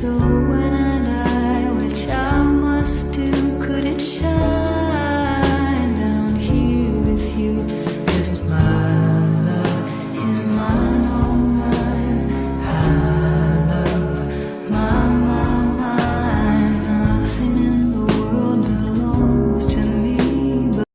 So when I die, which I must do, could it shine down here with you? Just my love is mine, all mine. I love mine. Nothing in the world belongs to me but...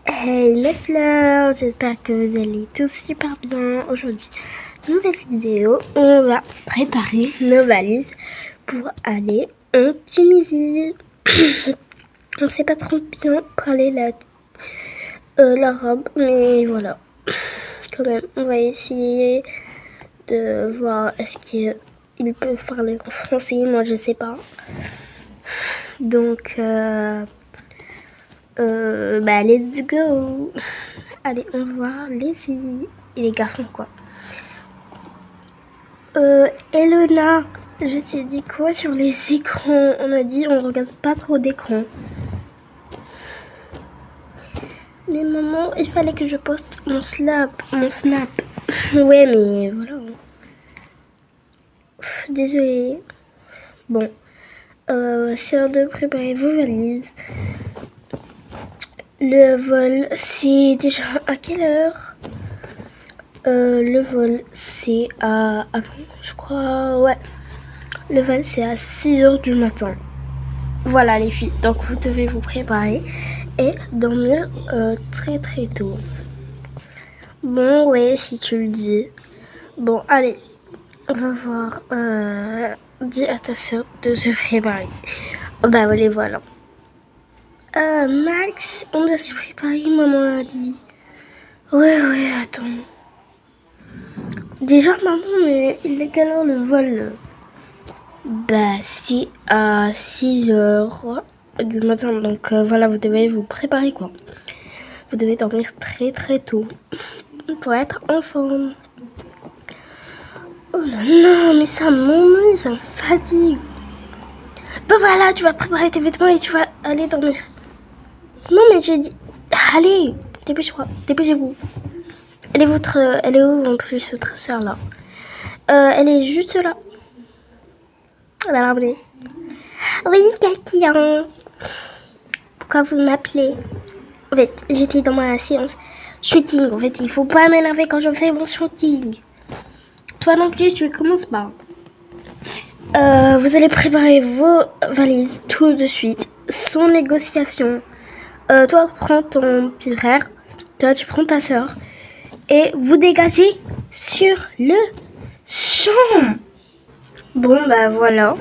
Hey les fleurs, j'espère que vous allez tous super bien. Aujourd'hui, nouvelle vidéo, on va préparer nos valises pour aller en Tunisie. On sait pas trop bien parler l'arabe, mais voilà. Quand même, on va essayer de voir est-ce qu'il peut parler en français. Moi, je sais pas. Donc, let's go. Allez, on va voir les filles et les garçons, quoi. Elena, je t'ai dit quoi sur les écrans? On a dit on regarde pas trop d'écran. Mais maman, il fallait que je poste mon snap. Ouais, mais voilà. Désolée. Bon, c'est l'heure de préparer vos valises. Le vol, c'est déjà à quelle heure? Le vol, c'est à... Attends, je crois... Ouais. Le vol, c'est à 6h du matin. Voilà, les filles. Donc, vous devez vous préparer et dormir très très tôt. Bon, ouais, si tu le dis. Bon, allez. On va voir. Dis à ta soeur de se préparer. Bah, les voilà. Max, on doit se préparer, maman a dit. Ouais, attends. Déjà, maman, mais il est quelle heure le vol? Bah, c'est à 6h du matin. Donc, voilà, vous devez vous préparer, quoi. Vous devez dormir très, très tôt pour être en forme. Oh là, non, mais ça m'ennuie, ça me fatigue. Bah, voilà, tu vas préparer tes vêtements et tu vas aller dormir. Non, mais j'ai dit... Allez, dépêchez-vous. Elle est où en plus, votre sœur là? Elle est juste là. Elle va l'emmener. Oui, quelqu'un. Pourquoi vous m'appelez? En fait, j'étais dans ma séance shooting. En fait, il faut pas m'énerver quand je fais mon shooting. Toi non plus, tu commences pas. Vous allez préparer vos valises tout de suite, sans négociation. Toi, prends ton petit frère. Toi, tu prends ta sœur. Et vous dégagez sur le champ. Bon, bah voilà.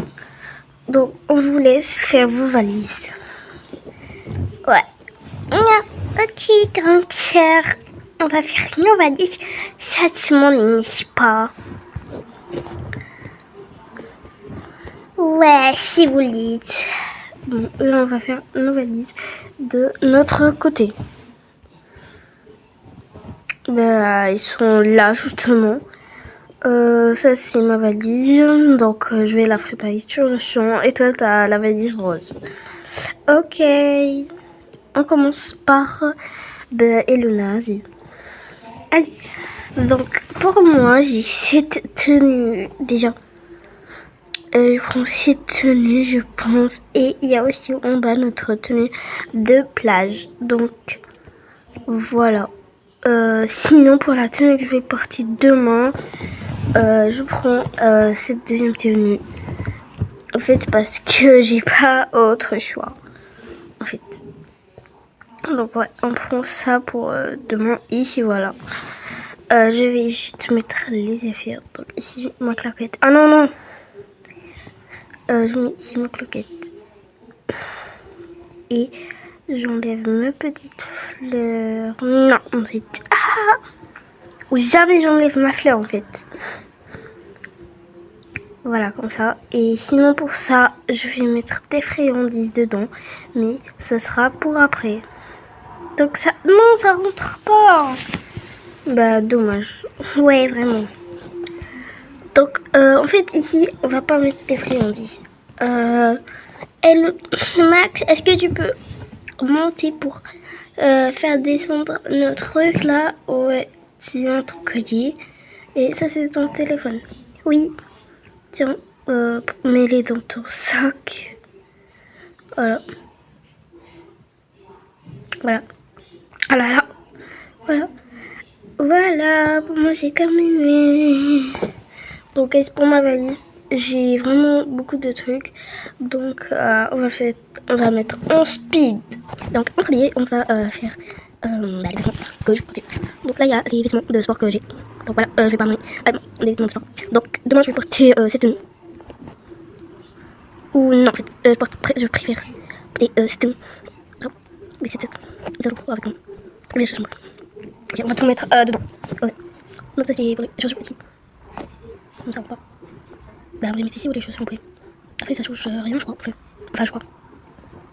Donc, on vous laisse faire vos valises. Ouais. Ok, grand cœur. On va faire nos valises. Ça ne m'ennuie pas. Ouais, si vous le dites. Bon, là, on va faire nos valises de notre côté. Bah, ils sont là, justement. Ça, c'est ma valise. Donc, je vais la préparer sur le champ. Et toi, t'as la valise rose. Ok. On commence par Elona. Vas-y. Donc, pour moi, j'ai cette tenue. Déjà, je prends cette tenue, je pense. Et il y a aussi en bas notre tenue de plage. Donc, voilà. Sinon, pour la tenue que je vais porter demain, je prends cette deuxième tenue. En fait, c'est parce que j'ai pas autre choix. En fait. Donc, ouais, on prend ça pour demain. Ici, voilà. Je vais juste mettre les affaires. Donc, ici, ma claquette. Ah non. Je mets ici ma claquette. Et j'enlève mes petites fleurs. Non, en fait. Jamais j'enlève ma fleur, en fait. Voilà, comme ça. Et sinon, pour ça, je vais mettre des friandises dedans. Mais ça sera pour après. Donc ça... Non, ça rentre pas. Bah, dommage. Ouais, vraiment. Donc, en fait, ici, on va pas mettre des friandises. Max, est-ce que tu peux monter pour faire descendre notre truc là? Ouais, tiens ton collier. Et ça, c'est ton téléphone. Oui. Tiens, mets-les dans ton sac. Voilà. Voilà. Ah là là. Voilà. Voilà, pour moi j'ai terminé. Donc pour ma valise, j'ai vraiment beaucoup de trucs. Donc on va mettre en speed. Donc en premier, on va faire les vêtements que je porte. Donc là il y a les vêtements de sport que j'ai. Donc voilà, je vais pas des vêtements de sport. Donc demain je vais porter cette tenue. Ou non, en fait, je préfère porter cette tenue. Non, mais c'est peut-être avec moi. Les choses. Ok, on va tout mettre dedans. Ok. Donc ça c'est pour les chaussures ici. Comme ça on va pas. Bah on les met ici ou les chaussures on peut. Après ça change rien je crois. Enfin je crois.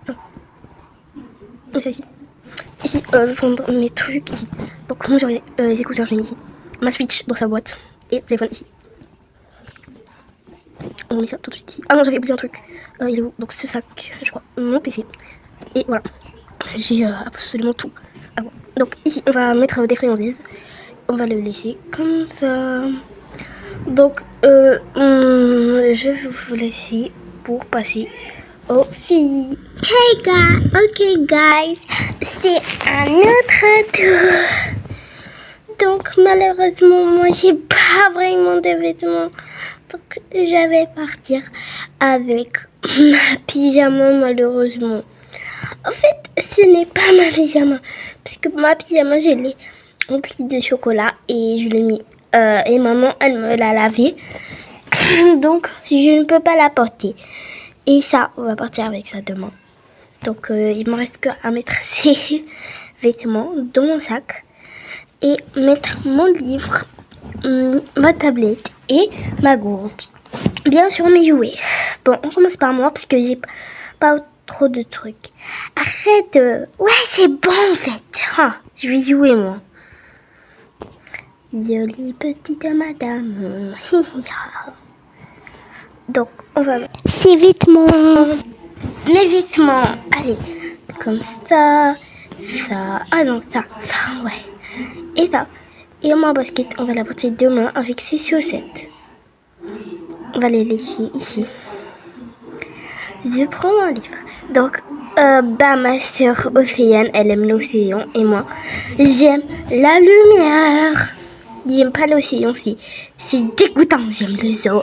Non. Donc ça ici. Ici je vais prendre mes trucs ici. Donc moi j'aurai les écouteurs, je les mets ici. Ma Switch dans sa boîte. Et le téléphone ici. On met ça tout de suite ici. Ah non j'avais oublié un truc. Il est où? Donc ce sac, je crois. Mon PC. Et voilà. J'ai absolument tout. Ah bon. Donc ici on va mettre des friandises. On va le laisser comme ça. Donc je vais vous laisser pour passer aux filles. Ok guys, c'est un autre tour. Donc malheureusement moi j'ai pas vraiment de vêtements. Donc je vais partir avec ma pyjama malheureusement. En fait ce n'est pas ma pyjama. Parce que ma pyjama je l'ai remplie de chocolat et je l'ai mis. Et maman elle me l'a lavé. Donc je ne peux pas la porter. Et ça on va partir avec ça demain. Donc il me reste qu'à mettre ces vêtements dans mon sac. Et mettre mon livre, ma tablette et ma gourde. Bien sûr mes jouets. Bon, on commence par moi parce que j'ai pas trop de trucs. Arrête. Ouais, c'est bon en fait. Ah, je vais jouer moi. Jolie petite madame. Donc, on va mettre ces vêtements. Mes vêtements. Allez, comme ça. Ça. Ah non, ça, ouais. Et ça. Et ma basket, on va la porter demain avec ses chaussettes. On va les laisser ici. Je prends mon livre. Donc, ma soeur Océane, elle aime l'océan. Et moi, j'aime la lumière. J'aime pas l'océan, c'est dégoûtant. J'aime le zoo.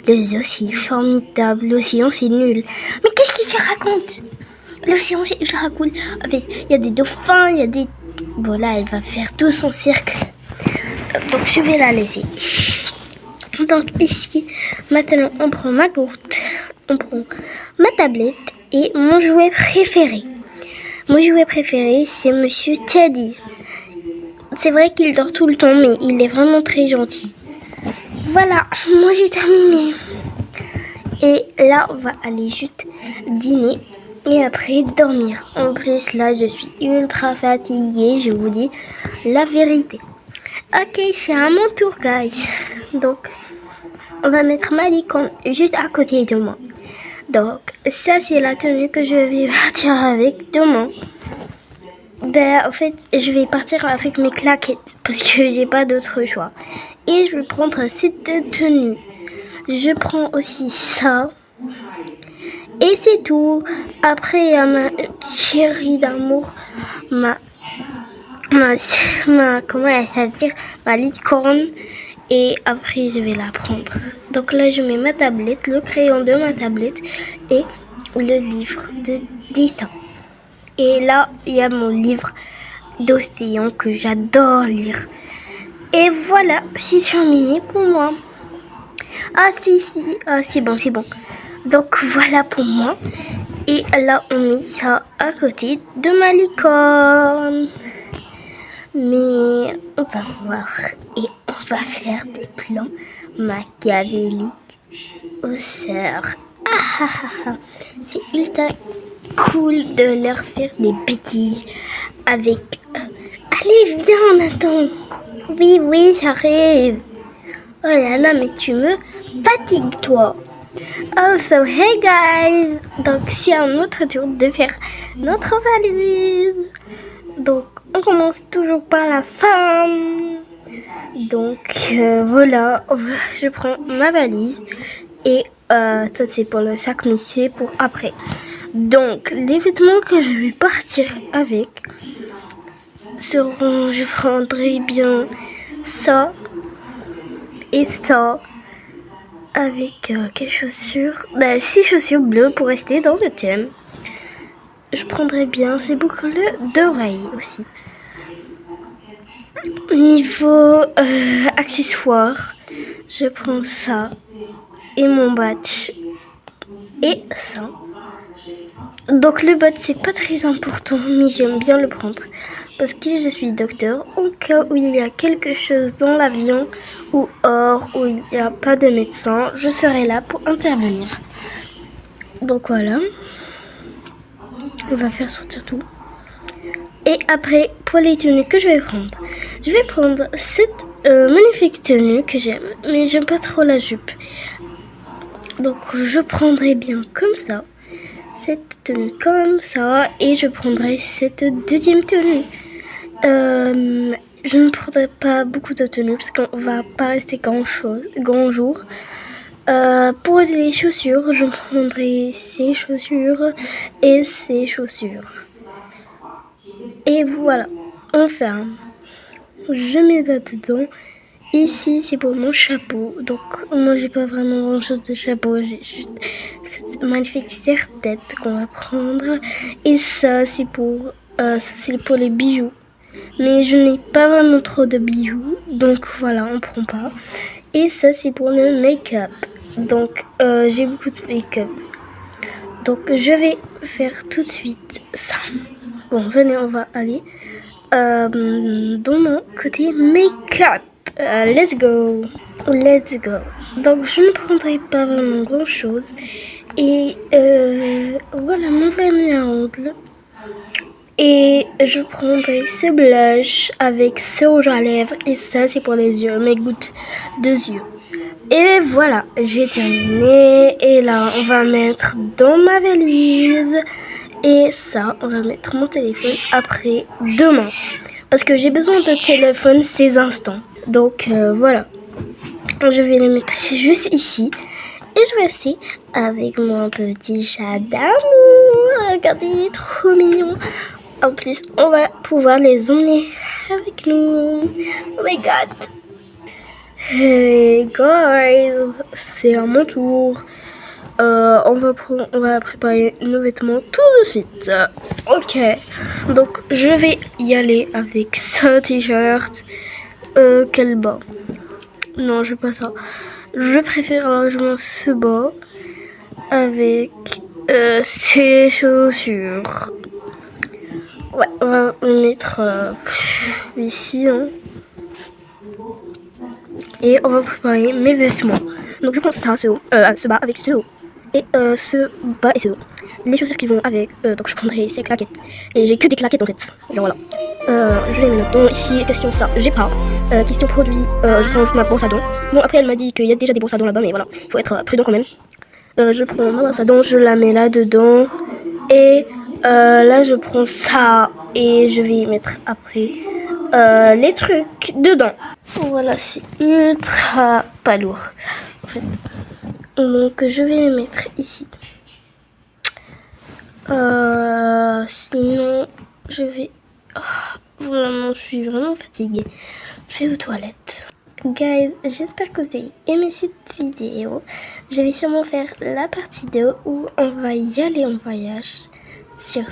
Le zoo, c'est formidable. L'océan, c'est nul. Mais qu'est-ce que tu racontes? L'océan, c'est ultra cool. En fait, il y a des dauphins, il y a des... Voilà, elle va faire tout son cirque. Donc, je vais la laisser. Donc, ici, maintenant, on prend ma gourde. On prend ma tablette et mon jouet préféré. Mon jouet préféré, c'est Monsieur Teddy. C'est vrai qu'il dort tout le temps, mais il est vraiment très gentil. Voilà, moi j'ai terminé. Et là, on va aller juste dîner et après dormir. En plus, là, je suis ultra fatiguée, je vous dis la vérité. Ok, c'est à mon tour, guys. Donc, on va mettre ma licorne juste à côté de moi. Donc, ça, c'est la tenue que je vais partir avec demain. En fait, je vais partir avec mes claquettes parce que j'ai pas d'autre choix. Et je vais prendre cette tenue. Je prends aussi ça. Et c'est tout. Après, il y a ma chérie d'amour, comment elle s'appelle, ma licorne. Et après, je vais la prendre. Donc là, je mets ma tablette, le crayon de ma tablette et le livre de dessin. Et là, il y a mon livre d'océan que j'adore lire. Et voilà, c'est terminé pour moi. Ah si, c'est bon. Donc voilà pour moi. Et là, on met ça à côté de ma licorne. Mais on va voir et on va faire des plans machiavéliques aux sœurs. C'est ultra cool de leur faire des bêtises avec... Allez, viens, on attend. Oui, j'arrive. Oh là là, mais tu me fatigues, toi. Oh, so hey guys. Donc, c'est à notre tour de faire notre valise. Donc, on commence toujours par la fin. Donc, voilà, je prends ma valise Et ça c'est pour le sac, mais c'est pour après. Donc les vêtements que je vais partir avec seront, je prendrai bien ça et ça. Avec quelles chaussures? 6 chaussures bleues pour rester dans le thème. Je prendrais bien ces boucles d'oreilles aussi. Niveau accessoires, je prends ça et mon badge et ça. Donc le badge c'est pas très important, mais j'aime bien le prendre parce que je suis docteur. Au cas où il y a quelque chose dans l'avion ou hors où il n'y a pas de médecin, je serai là pour intervenir. Donc voilà, on va faire sortir tout. Et après, pour les tenues que je vais prendre cette magnifique tenue que j'aime, mais j'aime pas trop la jupe. Donc je prendrai bien comme ça, cette tenue comme ça, et je prendrai cette deuxième tenue. Je ne prendrai pas beaucoup de tenues parce qu'on va pas rester grand jour. Pour les chaussures, je prendrai ces chaussures et ces chaussures. Et voilà, on ferme. Je mets ça dedans. Ici, c'est pour mon chapeau. Donc, moi, j'ai pas vraiment grand chose de chapeau. J'ai juste cette magnifique serre-tête qu'on va prendre. Et ça, c'est pour les bijoux. Mais je n'ai pas vraiment trop de bijoux. Donc, voilà, on prend pas. Et ça, c'est pour le make-up. Donc, j'ai beaucoup de make-up. Donc, je vais faire tout de suite ça. Bon, venez, on va aller dans mon côté make-up. Let's go. Donc, je ne prendrai pas vraiment grand-chose. Et voilà mon vernis à ongles. Et je prendrai ce blush avec ce rouge à lèvres. Et ça, c'est pour les yeux, mes gouttes de yeux. Et voilà, j'ai terminé. Et là, on va mettre dans ma valise. Et ça, on va mettre mon téléphone après demain. Parce que j'ai besoin de téléphone ces instants. Donc voilà. Je vais le mettre juste ici. Et je vais rester avec mon petit chat d'amour. Regardez, il est trop mignon. En plus, on va pouvoir les emmener avec nous. Oh my god. Hey guys, c'est à mon tour. On va préparer nos vêtements tout de suite. Ok, donc je vais y aller avec ce t-shirt. Quel bas? Non, je veux pas ça. Je préfère largement ce bas avec ces chaussures. Ouais, on va le mettre ici. Hein. Et on va préparer mes vêtements. Donc je prends ça, ce bas avec ce haut. Et ce bas et ce haut. Les chaussures qui vont avec, donc je prendrai ces claquettes. Et j'ai que des claquettes en fait. Et voilà. Je les mets là-dedans. Ici, question ça, j'ai pas. Question produit, je prends juste ma brosse à dents. Bon, après elle m'a dit qu'il y a déjà des brosses à dents là-bas, mais voilà, il faut être prudent quand même. Je prends ma brosse à dents, je la mets là-dedans. Et là, je prends ça et je vais y mettre après les trucs dedans. Voilà, c'est ultra pas lourd en fait. Donc je vais les mettre ici. Sinon je vais... vraiment, je suis vraiment fatiguée. Je vais aux toilettes. Guys, j'espère que vous avez aimé cette vidéo. Je vais sûrement faire la partie 2 où on va y aller en voyage. Sur